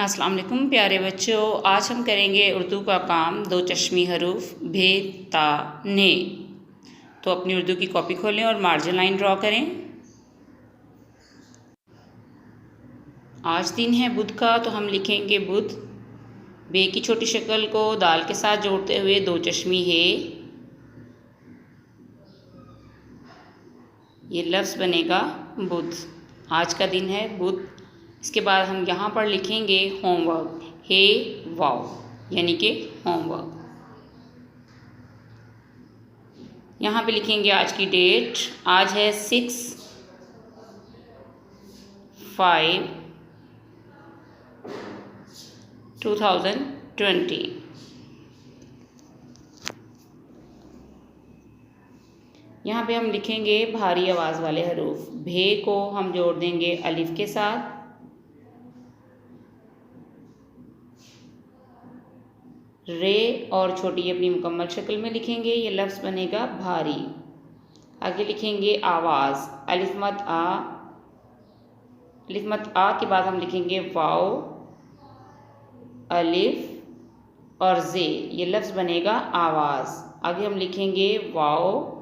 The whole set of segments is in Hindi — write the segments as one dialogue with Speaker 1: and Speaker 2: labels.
Speaker 1: अस्सलाम वालेकुम प्यारे बच्चों, आज हम करेंगे उर्दू का काम दो चश्मी हरूफ भे ता ने। तो अपनी उर्दू की कॉपी खोलें और मार्जिन लाइन ड्रॉ करें। आज दिन है बुध का, तो हम लिखेंगे बुध। बे की छोटी शक्ल को दाल के साथ जोड़ते हुए दो चश्मी है, ये लफ्ज़ बनेगा बुध। आज का दिन है बुध। इसके बाद हम यहाँ पर लिखेंगे होमवर्क, हे वाओ, यानी कि होमवर्क। यहाँ पे लिखेंगे आज की डेट। आज है 6/5/2020। यहाँ पे हम लिखेंगे भारी आवाज़ वाले हरूफ। भे को हम जोड़ देंगे अलिफ के साथ, रे और छोटी अपनी मुकम्मल शक्ल में लिखेंगे, ये लफ्ज़ बनेगा भारी। आगे लिखेंगे आवाज़, अलिफ मत आ। अलिफ मत आ के बाद हम लिखेंगे वाओ, अलिफ और जे, ये लफ्ज़ बनेगा आवाज़। आगे हम लिखेंगे वाओ,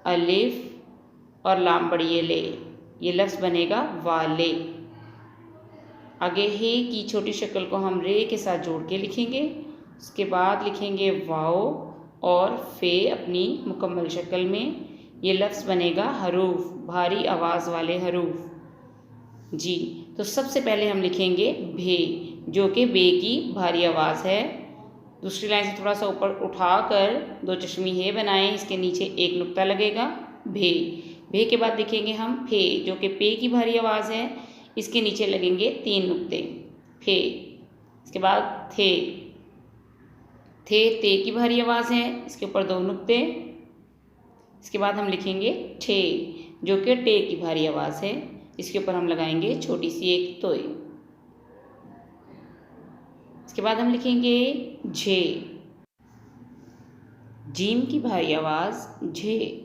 Speaker 1: अलिफ और लाम पढ़िए ले, ये लफ्ज़ बनेगा वाले। आगे हे की छोटी शक्ल को हम रे के साथ जोड़ के लिखेंगे। उसके बाद लिखेंगे वाओ और फे अपनी मुकम्मल शक्ल में, ये लफ्ज़ बनेगा हरूफ, भारी आवाज़ वाले हरूफ। जी, तो सबसे पहले हम लिखेंगे भे, जो कि बे की भारी आवाज़ है। दूसरी लाइन से थोड़ा सा ऊपर उठाकर दो चश्मी है बनाएं, इसके नीचे एक नुक्ता लगेगा भे। भे के बाद लिखेंगे हम फे, जो कि पे की भारी आवाज़ है, इसके नीचे लगेंगे 3 नुक्ते फे। इसके बाद थे ते की भारी आवाज़ है, इसके ऊपर 2 नुक्ते। इसके बाद हम लिखेंगे ठे, जो कि टे की भारी आवाज़ है, इसके ऊपर हम लगाएंगे छोटी सी एक तोय। इसके बाद हम लिखेंगे झे, जीम की भारी आवाज़ झे।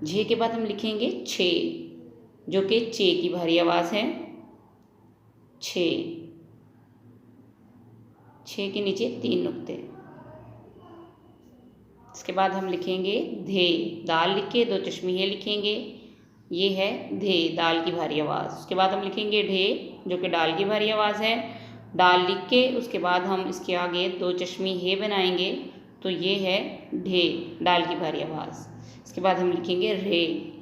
Speaker 1: झे के बाद हम लिखेंगे छे, जो कि चे की भारी आवाज़ है, छे। छे के नीचे 3 नुक्ते। इसके बाद हम लिखेंगे धे, दाल लिख के 2 चश्मी है लिखेंगे, ये है धे, दाल की भारी आवाज़। उसके बाद हम लिखेंगे ढे, जो कि डाल की भारी आवाज़ है। डाल लिख के उसके बाद हम इसके आगे 2 चश्मी है बनाएंगे, तो ये है ढे, डाल की भारी आवाज़। इसके बाद हम लिखेंगे रे,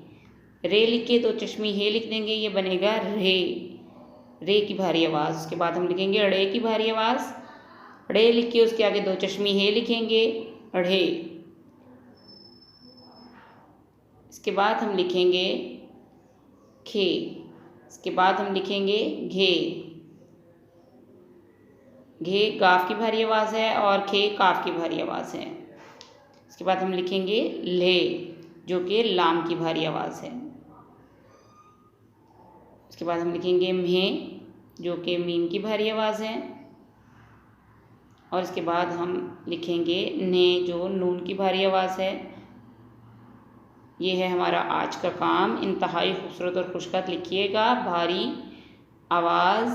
Speaker 1: रे लिख के 2 चश्मी है लिख देंगे, ये बनेगा रे, रे की भारी आवाज़। उसके बाद हम लिखेंगे अड़े की भारी आवाज़। अड़े लिख के उसके आगे 2 चश्मी है लिखेंगे, अढ़े। इसके बाद हम लिखेंगे खे, इसके बाद हम लिखेंगे घे। घे गाफ की भारी आवाज़ है और खे काफ की भारी आवाज़ है। इसके बाद हम लिखेंगे ले, जो कि लाम की भारी आवाज़ है। इसके बाद हम लिखेंगे म्हे, जो कि मीम की भारी आवाज़ है। और इसके बाद हम लिखेंगे ने, जो नून की भारी आवाज़ है। ये है हमारा आज का काम। इंतहाई खूबसूरत और खुशखत लिखिएगा। भारी आवाज़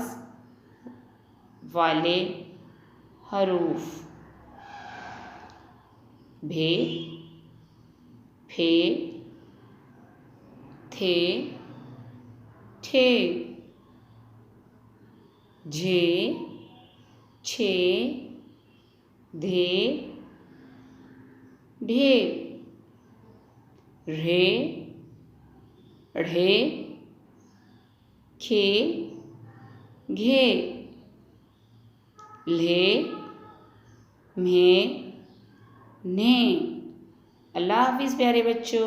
Speaker 1: वाले हरूफ भे, फे, थे, ठे, झे, छे, धे, ढे, रे, ढ़े, खे, घे, ले, म्हे, ने। अल्लाह हाफिज़ प्यारे बच्चों।